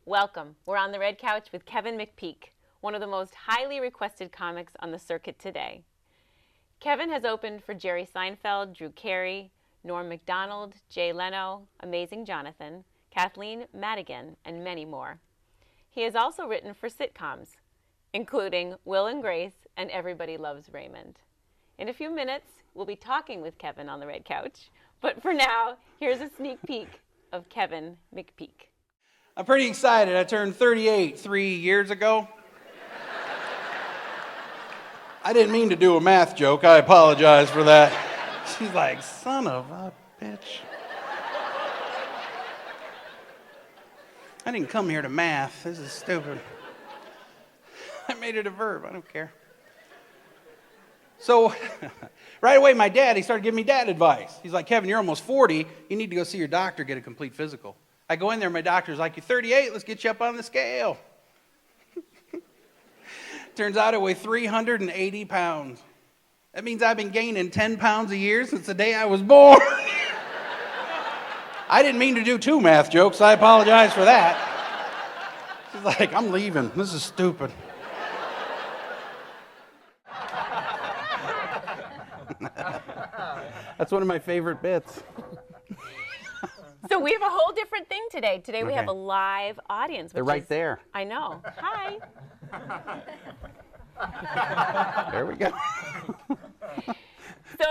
Welcome. We're on the red couch with Kevin McPeek, one of the most highly requested comics on the circuit today. Kevin has opened for Jerry Seinfeld, Carey, MacDonald, Leno, Amazing Johnathan, Kathleen Madigan, and many more. He has also written for sitcoms, including Will and Grace and Everybody Loves Raymond. In a few minutes, we'll be talking with Kevin on the red couch, but for now, here's a sneak peek of Kevin McPeek. I'm pretty excited. I turned 38 3 years ago. I didn't mean to do a math joke. I apologize for that. She's like, son of a bitch. I didn't come here to math. This is stupid. I made it a verb. I don't care. So, right away, my dad, he started giving me dad advice. He's like, Kevin, you're almost 40. You need to go see your doctor, get a complete physical. I go in there, my doctor's like, you're 38, let's get you up on the scale. Turns out I weigh 380 pounds. That means I've been gaining 10 pounds a year since the day I was born. I didn't mean to do two math jokes. I apologize for that. She's like, I'm leaving. This is stupid. That's one of my favorite bits. So we have a whole different thing today. Today we have a live audience. They're right there. I know. Hi. There we go. So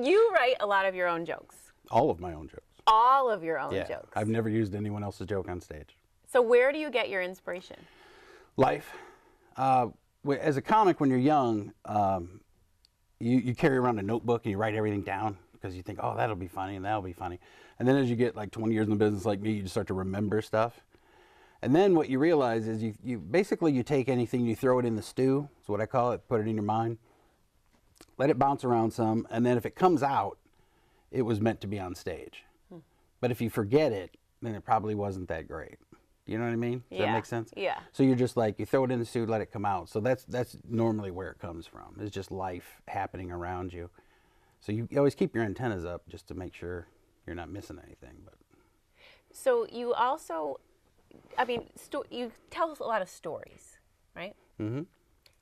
you write a lot of your own jokes. All of my own jokes. All of your own jokes. I've never used anyone else's joke on stage. So where do you get your inspiration? Life. As a comic, when you're young, you carry around a notebook and you write everything down because you think, oh, that'll be funny and that'll be funny. And then as you get like 20 years in the business like me, you just start to remember stuff. And then what you realize is you basically take anything, you throw it in the stew. That's what I call it. Put it in your mind. Let it bounce around some. And then if it comes out, it was meant to be on stage. But if you forget it, then it probably wasn't that great. Do you know what I mean? Does that make sense? Yeah. So you're just like, you throw it in the stew, let it come out. So that's normally where it comes from. It's just life happening around you. So you always keep your antennas up just to make sure you're not missing anything. But so you also, you tell us a lot of stories, right? Mm-hmm.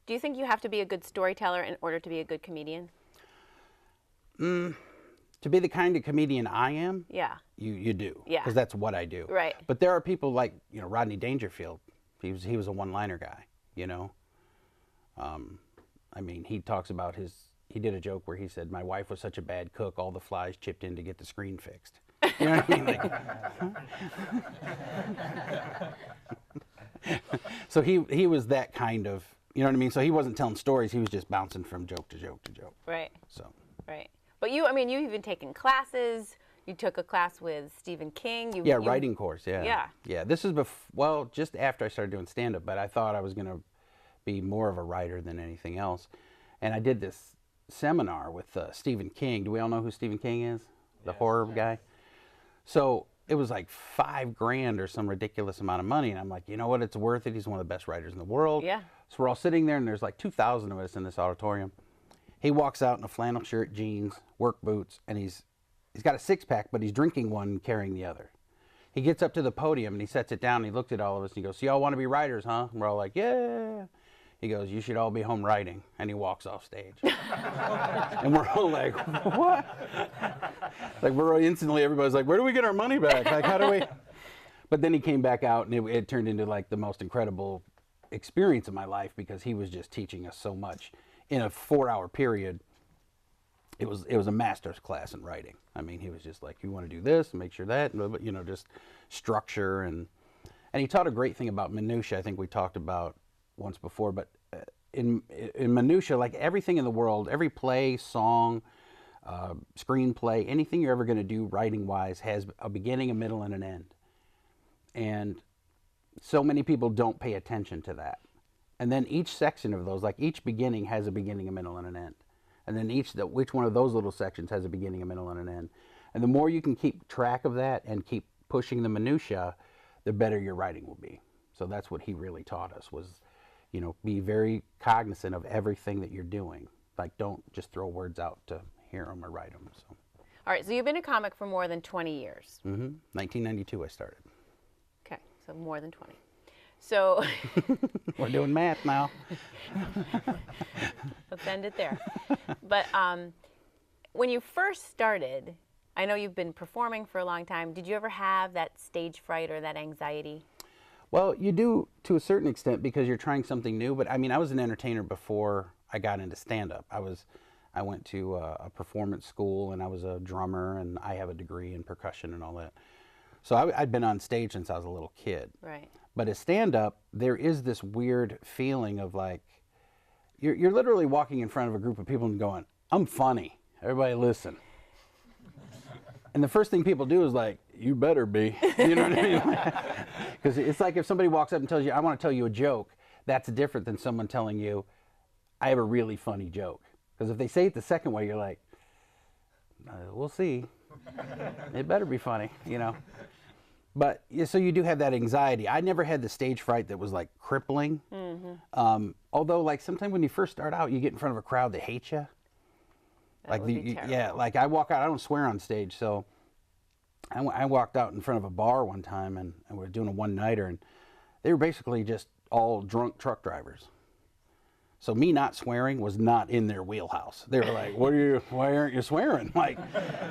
Do you think you have to be a good storyteller in order to be a good comedian? To be the kind of comedian I am, yeah, you do, yeah, because that's what I do. Right. But there are people like Rodney Dangerfield. He was a one-liner guy. He talks about he did a joke where he said, my wife was such a bad cook, all the flies chipped in to get the screen fixed. You know what I mean? So he was that kind of, you know what I mean? So he wasn't telling stories, he was just bouncing from joke to joke to joke. Right. So. Right. But you've even taken classes. You took a class with Stephen King. Writing course, yeah. Yeah, this is just after I started doing stand-up, but I thought I was going to be more of a writer than anything else. And I did this seminar with Stephen King. Do we all know who Stephen King is? The horror guy? So it was like $5,000 or some ridiculous amount of money. And I'm like, you know what? It's worth it. He's one of the best writers in the world. Yeah. So we're all sitting there, and there's like 2,000 of us in this auditorium. He walks out in a flannel shirt, jeans, work boots, and he's got a six-pack, but he's drinking one and carrying the other. He gets up to the podium, and he sets it down, and he looked at all of us, and he goes, so y'all want to be writers, huh? And we're all like, yeah. He goes, you should all be home writing. And he walks off stage. And we're all like, what? Like, everybody's like, where do we get our money back? Like, how do we? But then he came back out, and it turned into like the most incredible experience of my life because he was just teaching us so much. In a 4-hour period, it was a master's class in writing. He was just like, you want to do this and make sure that, just structure. And he taught a great thing about minutia. I think we talked about once before, but in minutia, like everything in the world, every play, song, screenplay, anything you're ever going to do writing-wise has a beginning, a middle, and an end. And so many people don't pay attention to that. And then each section of those, like each beginning has a beginning, a middle, and an end. And then each one of those little sections has a beginning, a middle, and an end. And the more you can keep track of that and keep pushing the minutia, the better your writing will be. So that's what he really taught us was, be very cognizant of everything that you're doing. Like, don't just throw words out to hear them or write them. So. All right, so you've been a comic for more than 20 years. 1992 I started. Okay, so more than 20. So We're doing math now. let's end it there. But when you first started, I know you've been performing for a long time. Did you ever have that stage fright or that anxiety? Well, you do to a certain extent because you're trying something new. But I mean, I was an entertainer before I got into stand-up. I went to a performance school, and I was a drummer, and I have a degree in percussion and all that. So I'd been on stage since I was a little kid. Right. But as stand-up, there is this weird feeling of like, you're literally walking in front of a group of people and going, I'm funny. Everybody listen. And the first thing people do is like, you better be. You know what I mean? Because it's like if somebody walks up and tells you, I want to tell you a joke, that's different than someone telling you, I have a really funny joke. Because if they say it the second way, you're like, we'll see. It better be funny, you know. But so you do have that anxiety. I never had the stage fright that was like crippling. Mm-hmm. Although, like sometimes when you first start out, you get in front of a crowd that hates you. That would be terrible. Yeah, like I walk out. I don't swear on stage, so I walked out in front of a bar one time, and we were doing a one-nighter, and they were basically just all drunk truck drivers. So me not swearing was not in their wheelhouse. They were like, why aren't you swearing? Like,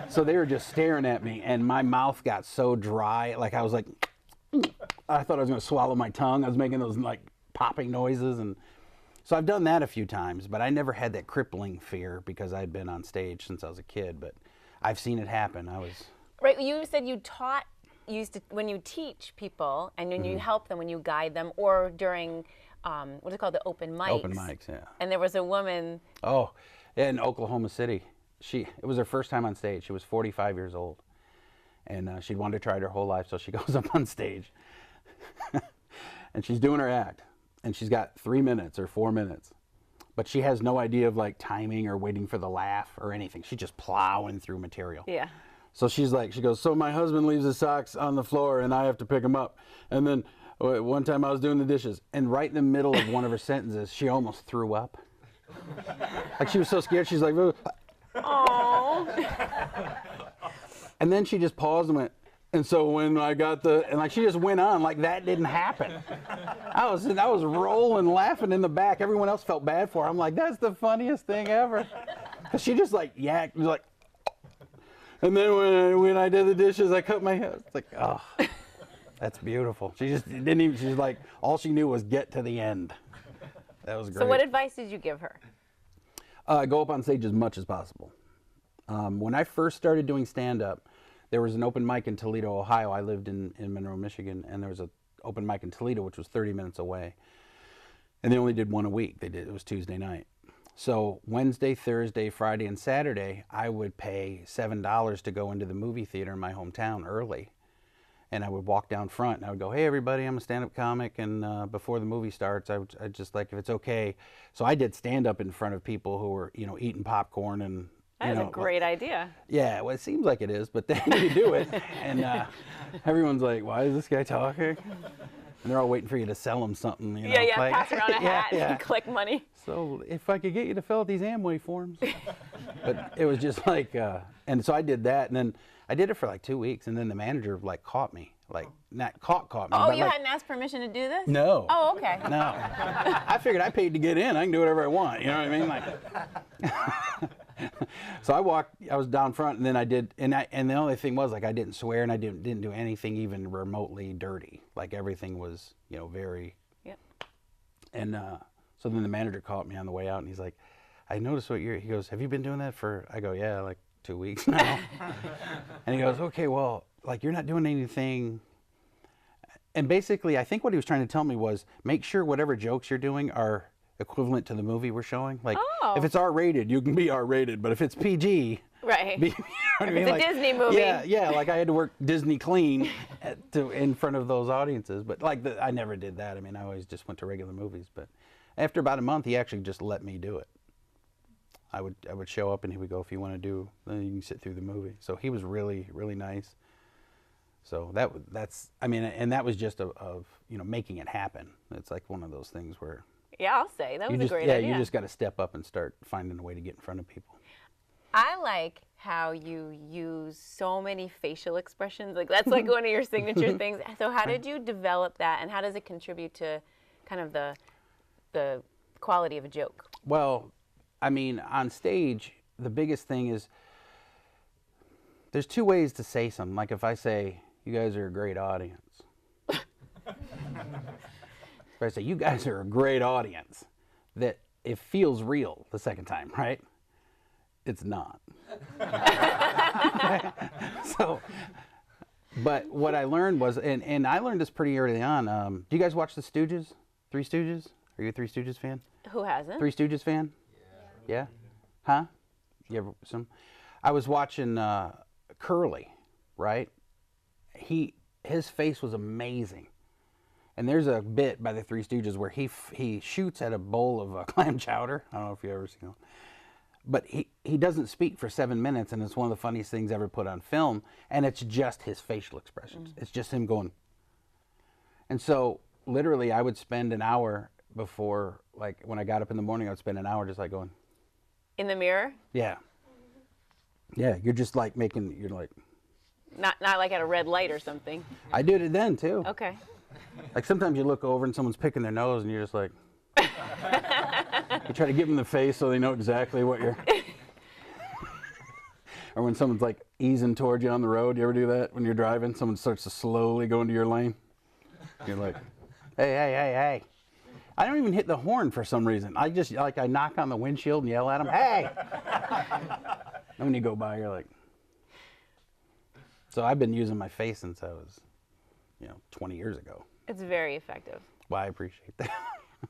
so they were just staring at me, and my mouth got so dry. Like I was like, I thought I was going to swallow my tongue. I was making those like popping noises. And so I've done that a few times, but I never had that crippling fear because I'd been on stage since I was a kid, but I've seen it happen. Right, you said you when you teach people and when you help them, when you guide them, or during what is it called, the open mics? Open mics, yeah. And there was a woman. Oh, yeah, in Oklahoma City. It was her first time on stage. She was 45 years old. And she'd wanted to try it her whole life, so she goes up on stage. And she's doing her act. And she's got 3 minutes or 4 minutes. But she has no idea of like timing or waiting for the laugh or anything. She's just plowing through material. Yeah. So she goes, so my husband leaves his socks on the floor and I have to pick them up. And then one time I was doing the dishes, and right in the middle of one of her sentences, she almost threw up. Like she was so scared, she's like, oh. And then she just paused and went, and so when I got and like she just went on like that didn't happen. I was rolling, laughing in the back. Everyone else felt bad for her. I'm like, that's the funniest thing ever. Because she just like yacked, like, and then when I did the dishes, I cut my hair. It's like, oh. That's beautiful. She just didn't even, she's like, all she knew was get to the end. That was great. So what advice did you give her? Go up on stage as much as possible. When I first started doing stand-up, there was an open mic in Toledo, Ohio. I lived in Monroe, Michigan, and there was an open mic in Toledo, which was 30 minutes away. And they only did one a week. It was Tuesday night. So Wednesday, Thursday, Friday, and Saturday, I would pay $7 to go into the movie theater in my hometown early. And I would walk down front and I would go, hey, everybody, I'm a stand-up comic. And before the movie starts, I'd just like, if it's okay. So I did stand-up in front of people who were, eating popcorn and, That's a great idea. Yeah, well, it seems like it is, but then you do it. And everyone's like, why is this guy talking? And they're all waiting for you to sell them something. Yeah, like, pass around a hat and collect money. So if I could get you to fill out these Amway forms. But it was just like, and so I did that. And then I did it for like 2 weeks, and then the manager like caught me, like not caught me. Oh, but you like, hadn't asked permission to do this? No. Oh, okay. No. I figured I paid to get in. I can do whatever I want. You know what I mean? Like. So I was down front, and then I did, and the only thing was like I didn't swear, and I didn't do anything even remotely dirty. Like everything was, very. Yep. And so then the manager caught me on the way out, and he's like, I noticed he goes, have you been doing that for? I go, yeah, like 2 weeks now. And he goes, okay, well, like you're not doing anything. And basically, I think what he was trying to tell me was make sure whatever jokes you're doing are equivalent to the movie we're showing. Like if it's R-rated, you can be R-rated, but if it's PG, right? You know what I mean? It's like, a Disney movie. Yeah. Like I had to work Disney clean in front of those audiences, but like I never did that. I mean, I always just went to regular movies. But after about a month, he actually just let me do it. I would show up and he would go, if you want to do, then you can sit through the movie. So he was really, really nice. So that's I mean, and that was just of making it happen. It's like one of those things where. Yeah, I'll say that was a great idea. You just got to step up and start finding a way to get in front of people. I like how you use so many facial expressions. Like that's like one of your signature things. So how did you develop that, and how does it contribute to kind of the quality of a joke? Well, I mean, on stage, the biggest thing is there's two ways to say something. Like if I say, you guys are a great audience. If I say, you guys are a great audience, that it feels real the second time, right? It's not. So, but what I learned was, and I learned this pretty early on. Do you guys watch the Stooges? Three Stooges? Are you a Three Stooges fan? Who hasn't? Three Stooges fan? Yeah. Huh? You ever some? I was watching Curly, right? His face was amazing. And there's a bit by the Three Stooges where he shoots at a bowl of clam chowder. I don't know if you've ever seen it. But he doesn't speak for 7 minutes, and it's one of the funniest things ever put on film. And it's just his facial expressions. It's just him going. And so literally I would spend an hour before, like when I got up in the morning, I would spend an hour just like going. In the mirror? Yeah. Yeah, you're just like you're like. Not like at a red light or something. I did it then too. Okay. Like sometimes you look over and someone's picking their nose and you're just like. You try to give them the face so they know exactly what you're. Or when someone's like easing towards you on the road, you ever do that when you're driving? Someone starts to slowly go into your lane. You're like, hey. I don't even hit the horn for some reason. I just I knock on the windshield and yell at them, hey. And when you go by, you're like. So I've been using my face since I was, 20 years ago. It's very effective. Well, I appreciate that.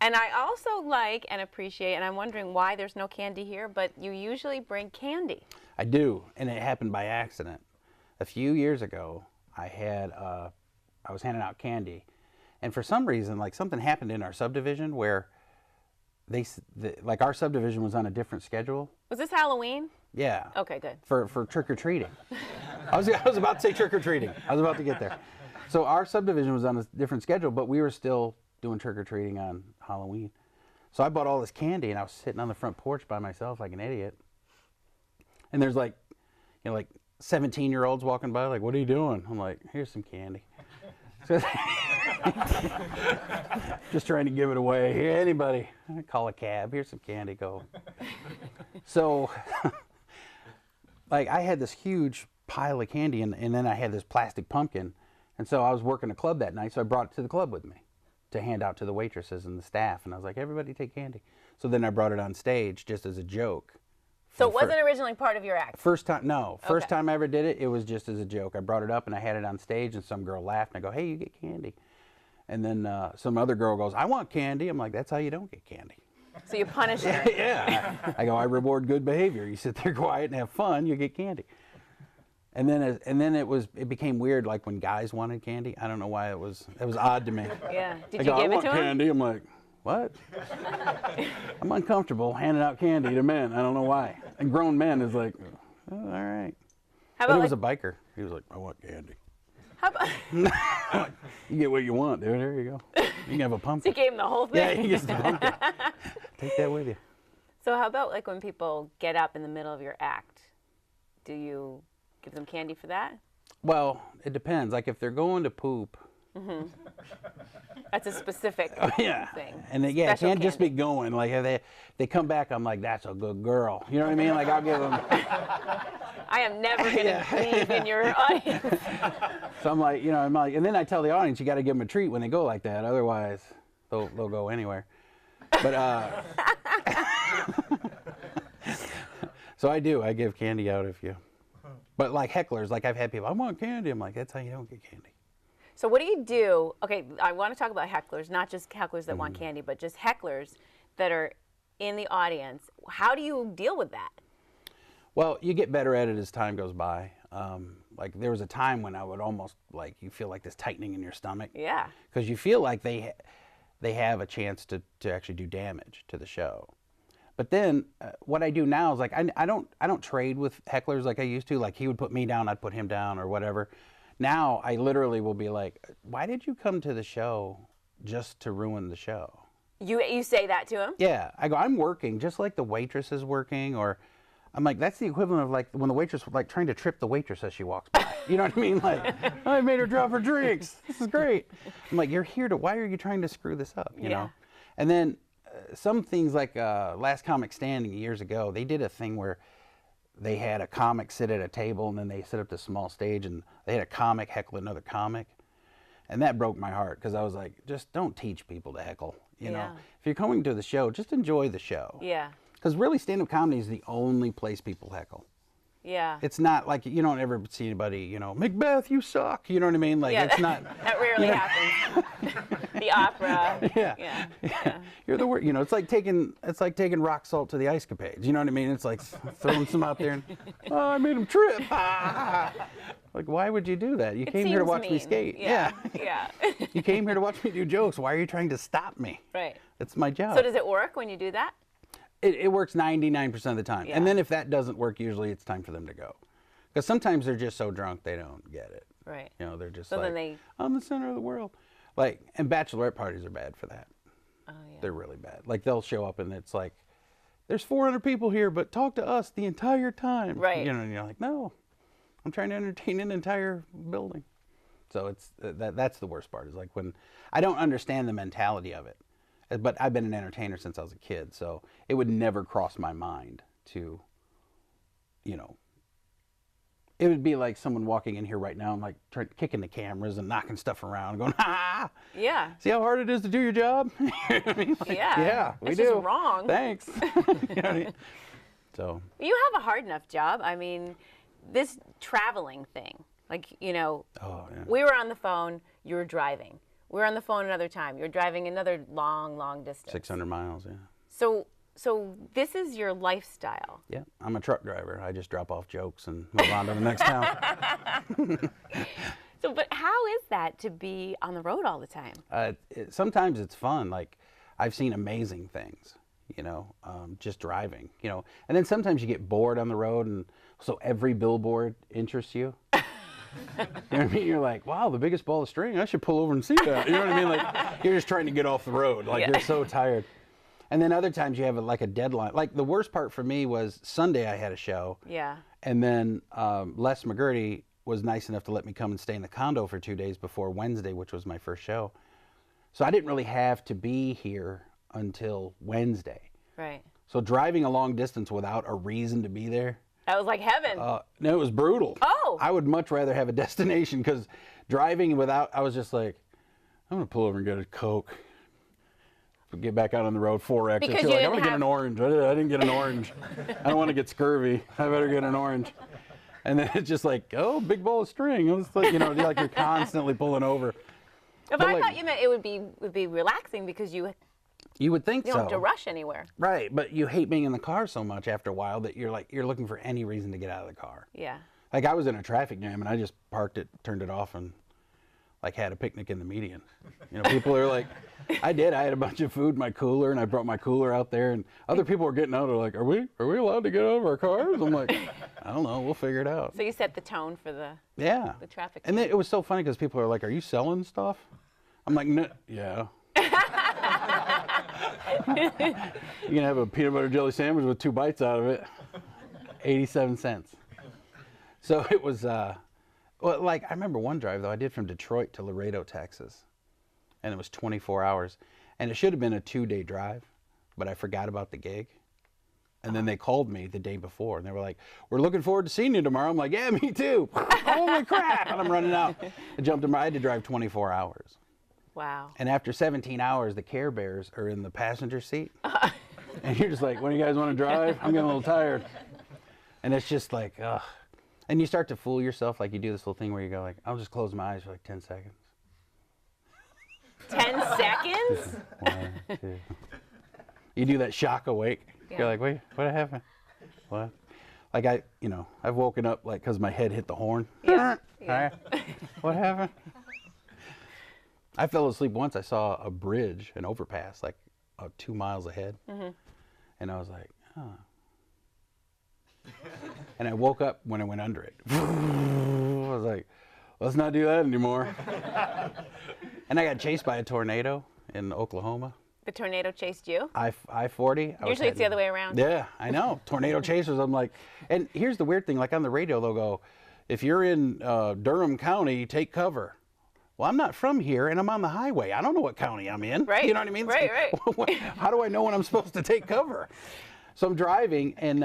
And I also like and appreciate, and I'm wondering why there's no candy here, but you usually bring candy. I do, and it happened by accident. A few years ago, I was handing out candy, and for some reason, like something happened in our subdivision where our subdivision was on a different schedule. Was this Halloween? Yeah. Okay, good. For trick or treating. I was about to say trick or treating. I was about to get there. So our subdivision was on a different schedule, but we were still doing trick or treating on Halloween. So I bought all this candy and I was sitting on the front porch by myself like an idiot. And there's like 17-year-olds walking by like, what are you doing? I'm like, here's some candy. So, just trying to give it away. Here, anybody, call a cab. Here's some candy, go. So like I had this huge pile of candy and then I had this plastic pumpkin. And so I was working a club that night, so I brought it to the club with me to hand out to the waitresses and the staff. And I was like, everybody take candy. So then I brought it on stage just as a joke. So it wasn't originally part of your act? First time, no. Okay. First time I ever did it, it was just as a joke. I brought it up and I had it on stage and some girl laughed and I go, hey, you get candy. And then some other girl goes, I want candy. I'm like, that's how you don't get candy. So you punish her. Yeah. I go, I reward good behavior. You sit there quiet and have fun, you get candy. And then it became weird, like when guys wanted candy. I don't know why it was odd to me. Yeah. Did I you give I it want to him? candy. I'm like, what? I'm uncomfortable handing out candy to men. I don't know why. And grown men is like, oh, all right. How But about it was a biker. He was like, I want candy. How about You get what you want, dude. There you go. You can have a so pumpkin. you gave him the whole Yeah, thing? he gets the pumpkin. Take that with you. So how about like when people get up in the middle of your act? Do you give them candy for that? Well, it depends. Like if they're going to poop. Mm-hmm. That's a specific Yeah. thing. And it can't just be going. Like if they come back, I'm like, that's a good girl. You know what I mean? Like I'll give them. I am never going to leave in your audience. So I'm like, and then I tell the audience, you got to give them a treat when they go like that. Otherwise, they'll go anywhere. But so I do. I give candy out if you. But like hecklers, like I've had people, I want candy. I'm like, that's how you don't get candy. So what do you do? Okay, I want to talk about hecklers, not just hecklers that want candy, but just hecklers that are in the audience. How do you deal with that? Well, you get better at it as time goes by. Like there was a time when I would almost you feel like this tightening in your stomach. Yeah. Because you feel like they have a chance to actually do damage to the show. But then what I do now is like I don't trade with hecklers like I used to. Like he would put me down, I'd put him down or whatever. Now I literally will be like, why did you come to the show just to ruin the show? You say that to him? Yeah. I go, I'm working just like the waitress is working, or I'm like, that's the equivalent of like when the waitress like trying to trip the waitress as she walks by. You know what I mean? Like, I made her drop her drinks. This is great. I'm like, you're here to, why are you trying to screw this up? You know? And then some things like Last Comic Standing years ago, they did a thing where they had a comic sit at a table and then they set up this small stage and they had a comic heckle another comic. And that broke my heart because I was like, just don't teach people to heckle. You know, if you're coming to the show, just enjoy the show. Yeah. Because really, stand-up comedy is the only place people heckle. Yeah. It's not like, you don't ever see anybody, you know, Macbeth, you suck. You know what I mean? Like, it's not. That rarely happens. The opera. Yeah. You're the worst. You know, it's like taking rock salt to the ice capades. You know what I mean? It's like throwing some out there and, oh, I made him trip. Like, why would you do that? You came here to watch me skate. Yeah. You came here to watch me do jokes. Why are you trying to stop me? Right. It's my job. So does it work when you do that? It works 99% of the time. And then if that doesn't work, usually it's time for them to go. Because sometimes they're just so drunk they don't get it. Right. You know, they're just so like, then I'm the center of the world. Like, and bachelorette parties are bad for that. Oh, yeah. They're really bad. Like, they'll show up and it's like, there's 400 people here, but talk to us the entire time. Right. You know, and you're like, no, I'm trying to entertain an entire building. So it's that's the worst part, is like when I don't understand the mentality of it. But I've been an entertainer since I was a kid, so it would never cross my mind to, you know, it would be like someone walking in here right now and like kicking the cameras and knocking stuff around and going, ha! Yeah. See how hard it is to do your job? You know what I mean? Like, yeah, we That's do. just wrong. Thanks. You know what I mean? So. You have a hard enough job. I mean, this traveling thing, like, you know, we were on the phone, you were driving. We were on the phone another time. You're driving another long, long distance. 600 miles, yeah. So this is your lifestyle. Yeah, I'm a truck driver. I just drop off jokes and move on to the next town. So, but how is that to be on the road all the time? Sometimes it's fun. Like, I've seen amazing things, you know, just driving, you know. And then sometimes you get bored on the road, and so every billboard interests you. You know what I mean? You're like, wow, the biggest ball of string. I should pull over and see that. You know what I mean? Like, you're just trying to get off the road. Like, you're so tired. And then other times you have like a deadline. Like, the worst part for me was Sunday I had a show. Yeah. And then Les McGurty was nice enough to let me come and stay in the condo for 2 days before Wednesday, which was my first show. So I didn't really have to be here until Wednesday. Right. So driving a long distance without a reason to be there. That was like heaven. No, it was brutal. Oh. I would much rather have a destination, because driving without, I was just like, I'm going to pull over and get a Coke. Get back out on the road, 4X. Because I'm going to get an orange. I didn't get an orange. I don't want to get scurvy. I better get an orange. And then it's just like, oh, big ball of string. It's like, you know, like you're constantly pulling over. But I thought you meant it would be relaxing because you would think so. You don't have to rush anywhere. Right, but you hate being in the car so much after a while that you're looking for any reason to get out of the car. Yeah. Like, I was in a traffic jam and I just parked it, turned it off, and like had a picnic in the median. You know, people are like, I had a bunch of food in my cooler, and I brought my cooler out there, and other people were getting out. They're like, are we allowed to get out of our cars? I'm like, I don't know, we'll figure it out. So you set the tone for the traffic jam. And then it was so funny because people are like, are you selling stuff? I'm like, no, yeah. You can have a peanut butter jelly sandwich with 2 bites out of it. 87 cents. So it was, well, like, I remember one drive, though, I did from Detroit to Laredo, Texas. And it was 24 hours. And it should have been a 2-day drive, but I forgot about the gig. And then they called me the day before, and they were like, we're looking forward to seeing you tomorrow. I'm like, yeah, me too. Holy crap. And I'm running out. I had to drive 24 hours. Wow. And after 17 hours, the Care Bears are in the passenger seat. And you're just like, when do you guys want to drive? I'm getting a little tired. And it's just like, ugh. And you start to fool yourself. Like, you do this little thing where you go like, I'll just close my eyes for like 10 seconds. 10 seconds? 1, 2. You do that shock awake. Yeah. You're like, wait, what happened? What? Like, I've woken up like because my head hit the horn. Yeah. All right. What happened? I fell asleep once. I saw a bridge, an overpass, like 2 miles ahead. Mm-hmm. And I was like, huh. And I woke up when I went under it. I was like, let's not do that anymore. And I got chased by a tornado in Oklahoma. The tornado chased you? I-40. Usually it's the other way around. Yeah, I know. Tornado chasers. I'm like, and here's the weird thing. Like on the radio, they'll go, if you're in Durham County, take cover. Well, I'm not from here, and I'm on the highway. I don't know what county I'm in. Right. You know what I mean? Right, right. How do I know when I'm supposed to take cover? So I'm driving, and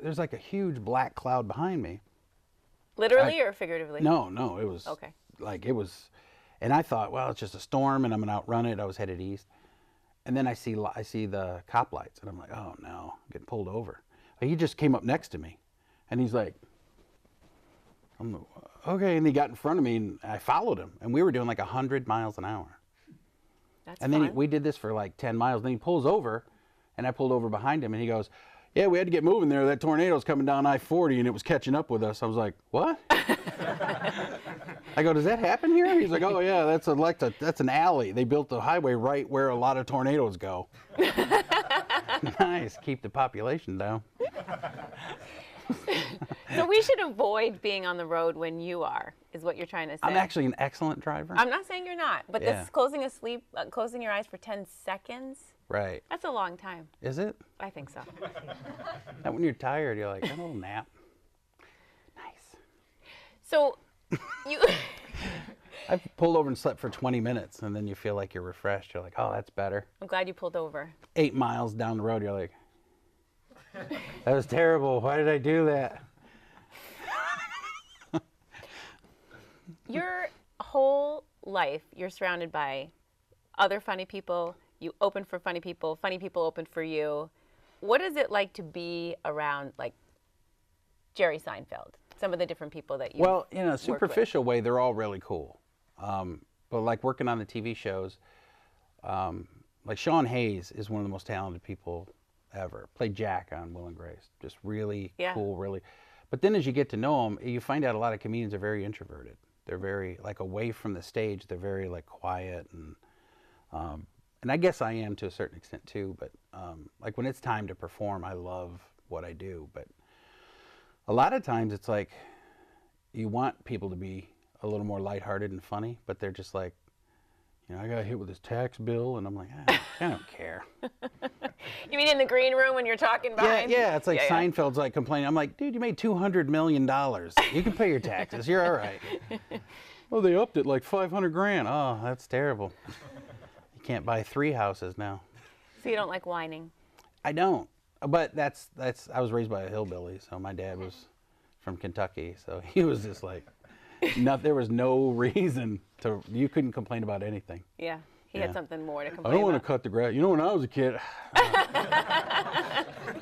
there's like a huge black cloud behind me. Literally or figuratively? No, it was okay. Like it was, and I thought, well, it's just a storm, and I'm gonna outrun it. I was headed east, and then I see the cop lights, and I'm like, oh no, I'm getting pulled over. He just came up next to me, and he's like, okay, and he got in front of me, and I followed him, and we were doing like 100 miles an hour. That's and then we did this for like 10 miles. Then he pulls over, and I pulled over behind him, and he goes, yeah, we had to get moving there. That tornado's coming down I-40, and it was catching up with us. I was like, what? I go, does that happen here? He's like, oh yeah, that's an alley. They built the highway right where a lot of tornadoes go. Nice, keep the population down. So we should avoid being on the road when you are, is what you're trying to say. I'm actually an excellent driver. I'm not saying you're not, but Yeah. this closing your eyes for 10 seconds, Right. that's a long time. Is it? I think so. That when you're tired, you're like, a little nap. Nice. So you... I've pulled over and slept for 20 minutes, and then you feel like you're refreshed. You're like, oh, that's better. I'm glad you pulled over. 8 miles down the road, you're like, that was terrible. Why did I do that? Your whole life, you're surrounded by other funny people. You open for funny people open for you. What is it like to be around, like, Jerry Seinfeld? Some of the different people that you Well, in a superficial way, they're all really cool. But like working on the TV shows, like Sean Hayes is one of the most talented people ever. Played Jack on Will and Grace. Just really cool, really. But then as you get to know him, you find out a lot of comedians are very introverted. They're very, like, away from the stage. They're very, like, quiet. And I guess I am to a certain extent, too. But, like, when it's time to perform, I love what I do. But a lot of times it's like you want people to be a little more lighthearted and funny, but they're just like, you know, I got hit with this tax bill, and I'm like, I don't care. You mean in the green room when you're talking behind? Yeah, it's like Seinfeld's like complaining. I'm like, dude, you made $200 million. You can pay your taxes. You're all right. Well, they upped it like 500 grand. Oh, that's terrible. You can't buy 3 houses now. So you don't like whining? I don't. But that's I was raised by a hillbilly, so my dad was from Kentucky, so he was just like, there was no reason to, you couldn't complain about anything. Yeah, he had something more to complain about. I don't want to cut the grass. You know, when I was a kid,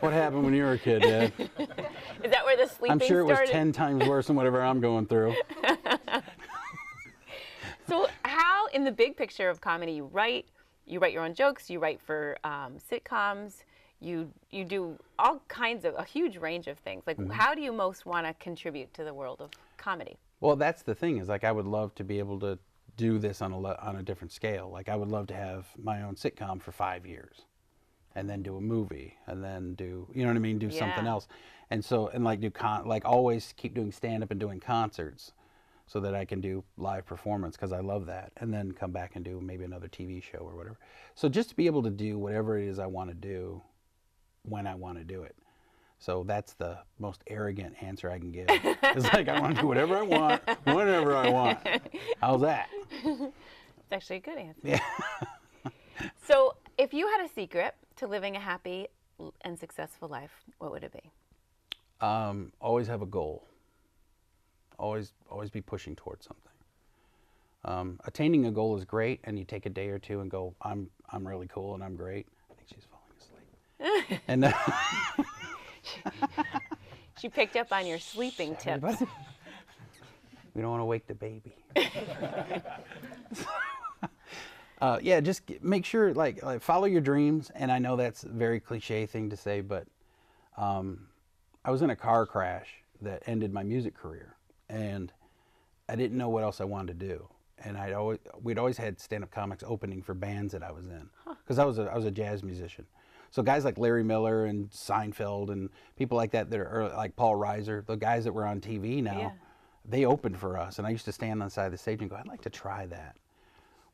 what happened when you were a kid, Dad? Is that where the sleeping started? I'm sure it was 10 times worse than whatever I'm going through. So how, in the big picture of comedy, you write your own jokes, you write for sitcoms, you do all kinds of, a huge range of things. Like, how do you most want to contribute to the world of comedy? Well, that's the thing, is like I would love to be able to do this on a different scale. Like I would love to have my own sitcom for 5 years, and then do a movie, and then do, you know what I mean, do something else, and so, and like do like always keep doing stand-up and doing concerts, so that I can do live performance, because I love that, and then come back and do maybe another TV show or whatever. So just to be able to do whatever it is I want to do when I want to do it. So that's the most arrogant answer I can give. It's like, I want to do whatever I want, whenever I want. How's that? It's actually a good answer. Yeah. So if you had a secret to living a happy and successful life, what would it be? Always have a goal. Always be pushing towards something. Attaining a goal is great, and you take a day or two and go, I'm really cool and I'm great. I think she's falling asleep. And She picked up on your sleeping tips. We don't want to wake the baby. Yeah, just make sure, like follow your dreams. And I know that's a very cliche thing to say, but I was in a car crash that ended my music career, and I didn't know what else I wanted to do. And we'd always had stand-up comics opening for bands that I was in, because I was a jazz musician. So guys like Larry Miller and Seinfeld and people like that are like Paul Reiser, the guys that were on TV now, they opened for us. And I used to stand on the side of the stage and go, I'd like to try that.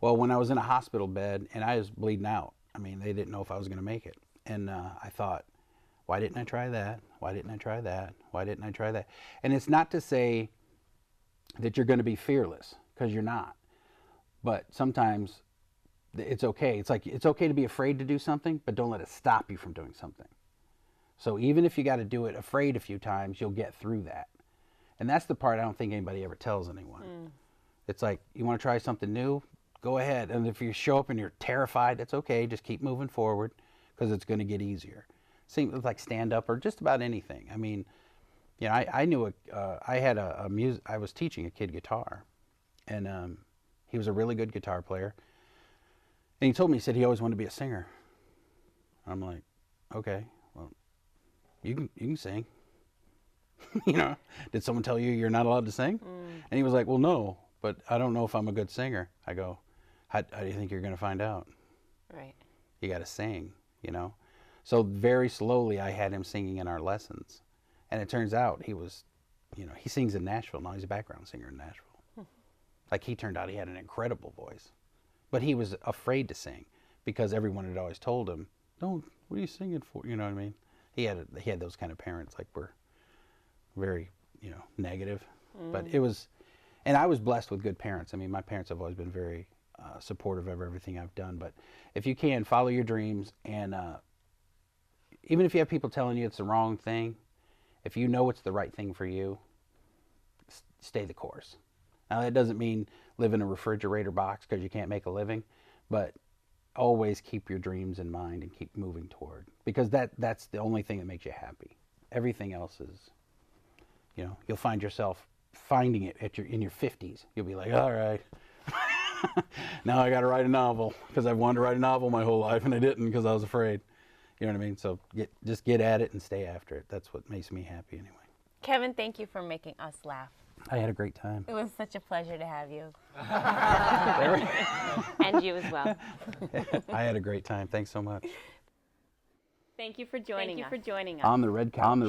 Well, when I was in a hospital bed and I was bleeding out, I mean, they didn't know if I was going to make it. And I thought, why didn't I try that? Why didn't I try that? Why didn't I try that? And it's not to say that you're going to be fearless, because you're not. But sometimes it's okay. It's like, it's okay to be afraid to do something, but don't let it stop you from doing something. So even if you got to do it afraid a few times, you'll get through that. And that's the part I don't think anybody ever tells anyone. It's like, you want to try something new? Go ahead. And if you show up and you're terrified, that's okay. Just keep moving forward, because it's going to get easier. Same with like stand up or just about anything. I mean, you know, I knew I was teaching a kid guitar, and he was a really good guitar player. And he told me, he said he always wanted to be a singer. I'm like, okay, well, you can sing. You know, did someone tell you you're not allowed to sing? And he was like, well, no, but I don't know if I'm a good singer. I go, how do you think you're going to find out? Right. You got to sing, you know? So very slowly I had him singing in our lessons. And it turns out he was, you know, he sings in Nashville now. He's a background singer in Nashville. Like, he turned out he had an incredible voice. But he was afraid to sing because everyone had always told him, "Don't, what are you singing for?" You know what I mean? He had those kind of parents, like, were very, you know, negative. But it was, and I was blessed with good parents. I mean, my parents have always been very supportive of everything I've done. But if you can, follow your dreams. And even if you have people telling you it's the wrong thing, if you know it's the right thing for you, stay the course. Now, that doesn't mean live in a refrigerator box because you can't make a living, but always keep your dreams in mind and keep moving toward, because that's the only thing that makes you happy. Everything else is, you know, you'll find yourself finding it in your 50s. You'll be like, all right, now I got to write a novel, because I've wanted to write a novel my whole life and I didn't because I was afraid. You know what I mean? So just get at it and stay after it. That's what makes me happy anyway. Kevin, thank you for making us laugh. I had a great time. It was such a pleasure to have you. And you as well. I had a great time. Thanks so much. Thank you for joining us. On the red couch.